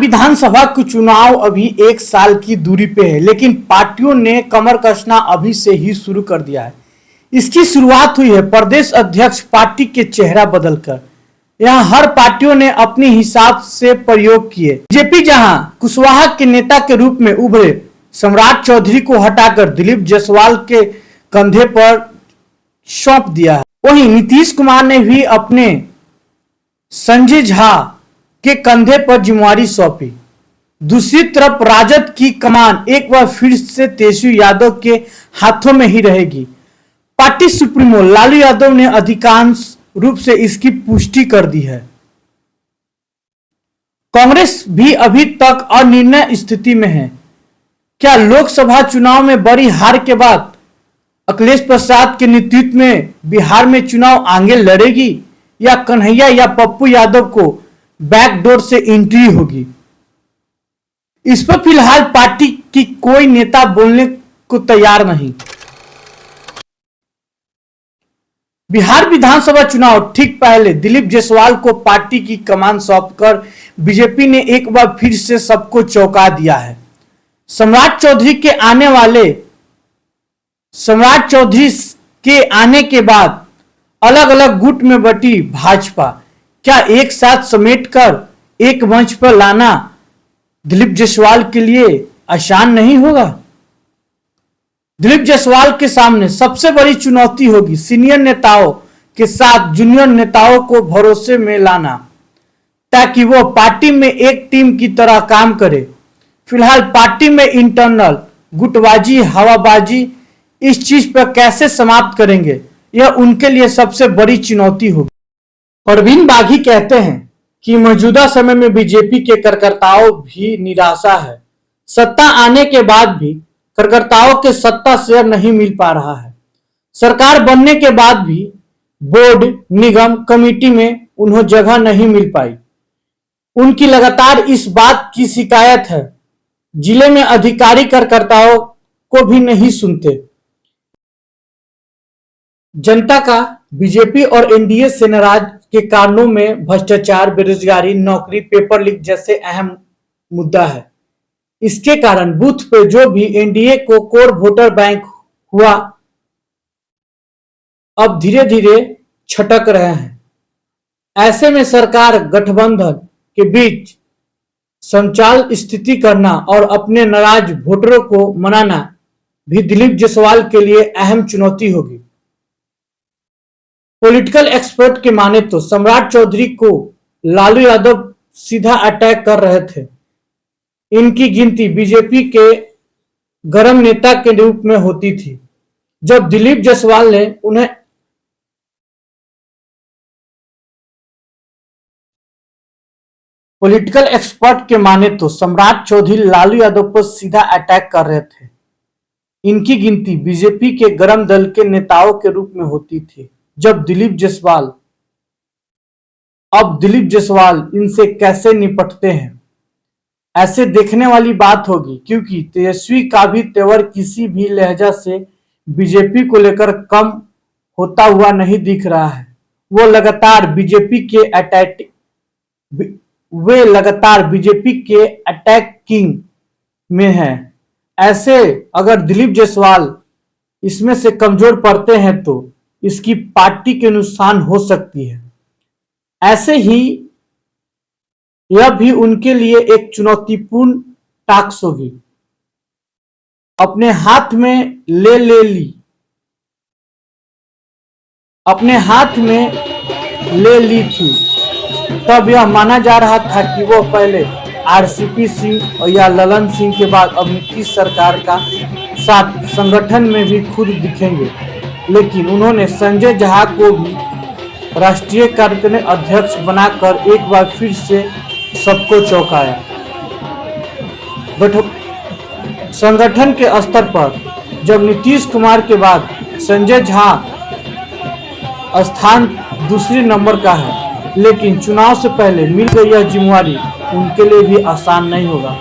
विधानसभा के चुनाव अभी एक साल की दूरी पे है, लेकिन पार्टियों ने कमर कसना अभी से ही शुरू कर दिया है। इसकी शुरुआत हुई है प्रदेश अध्यक्ष पार्टी के चेहरा बदलकर। यहाँ हर पार्टियों ने अपने हिसाब से प्रयोग किए। बीजेपी जहां कुशवाहा के नेता के रूप में उभरे सम्राट चौधरी को हटाकर दिलीप जायसवाल के कंधे पर सौंप दिया है, वहीं नीतीश कुमार ने भी अपने संजय झा के कंधे पर जिम्मेवारी सौंपी। दूसरी तरफ राजद की कमान एक बार फिर से तेजस्वी यादव के हाथों में ही रहेगी। पार्टी सुप्रीमो लालू यादव ने अधिकांश रूप से इसकी पुष्टि कर दी है। कांग्रेस भी अभी तक अनिर्णय स्थिति में है। क्या लोकसभा चुनाव में बड़ी हार के बाद अखिलेश प्रसाद के नेतृत्व में बिहार में चुनाव आगे लड़ेगी या कन्हैया या पप्पू यादव को बैकडोर से एंट्री होगी? इस पर फिलहाल पार्टी की कोई नेता बोलने को तैयार नहीं। बिहार विधानसभा चुनाव ठीक पहले दिलीप जायसवाल को पार्टी की कमान सौंपकर बीजेपी ने एक बार फिर से सबको चौंका दिया है। सम्राट चौधरी के आने के बाद अलग अलग गुट में बटी भाजपा क्या एक साथ समेटकर एक मंच पर लाना दिलीप जायसवाल के लिए आसान नहीं होगा? दिलीप जायसवाल के सामने सबसे बड़ी चुनौती होगी सीनियर नेताओं के साथ जूनियर नेताओं को भरोसे में लाना, ताकि वो पार्टी में एक टीम की तरह काम करे। फिलहाल पार्टी में इंटरनल गुटबाजी, हवाबाजी, इस चीज पर कैसे समाप्त करेंगे, यह उनके लिए सबसे बड़ी चुनौती होगी। परवीन बागी कहते हैं कि मौजूदा समय में बीजेपी के कार्यकर्ताओं भी निराशा है। सत्ता आने के बाद भी कार्यकर्ताओं के सत्ता शेयर नहीं मिल पा रहा है। सरकार बनने के बाद भी बोर्ड, निगम, कमेटी में उन्हें जगह नहीं मिल पाई। उनकी लगातार इस बात की शिकायत है। जिले में अधिकारी कार्यकर्ताओं को भी नहीं सुनते। जनता का बीजेपी और एनडीए से नाराज के कारणों में भ्रष्टाचार, बेरोजगारी, नौकरी, पेपर लीक जैसे अहम मुद्दा है। इसके कारण बूथ पे जो भी एनडीए को कोर वोटर बैंक हुआ, अब धीरे धीरे छटक रहे हैं। ऐसे में सरकार गठबंधन के बीच संचाल स्थिति करना और अपने नाराज वोटरों को मनाना भी दिलीप जायसवाल के लिए अहम चुनौती होगी। पॉलिटिकल एक्सपर्ट के माने तो सम्राट चौधरी को लालू यादव सीधा अटैक कर रहे थे। इनकी गिनती बीजेपी के गरम नेता के रूप में होती थी। जब दिलीप जायसवाल ने उन्हें पॉलिटिकल एक्सपर्ट के माने तो सम्राट चौधरी लालू यादव पर सीधा अटैक कर रहे थे। इनकी गिनती बीजेपी के गरम दल के नेताओं के रूप में होती थी। जब दिलीप जायसवाल इनसे कैसे निपटते हैं, ऐसे देखने वाली बात होगी, क्योंकि तेजस्वी का भी तेवर किसी भी लहजा से बीजेपी को लेकर कम होता हुआ नहीं दिख रहा है। वो लगातार बीजेपी के अटैकिंग में है। ऐसे अगर दिलीप जायसवाल इसमें से कमजोर पड़ते हैं तो इसकी पार्टी के नुकसान हो सकती है। ऐसे ही यह भी उनके लिए एक चुनौतीपूर्ण टास्क होगी। अपने हाथ में ले ली थी, तब यह माना जा रहा था कि वो पहले आरसीपी सिंह या ललन सिंह के बाद अब नीतीश सरकार का साथ संगठन में भी खुद दिखेंगे। लेकिन उन्होंने संजय झा को भी राष्ट्रीय कार्यकारिणी अध्यक्ष बनाकर एक बार फिर से सबको चौंकाया। संगठन के स्तर पर जब नीतीश कुमार के बाद संजय झा स्थान दूसरे नंबर का है, लेकिन चुनाव से पहले मिल गई यह जिम्मेवारी उनके लिए भी आसान नहीं होगा।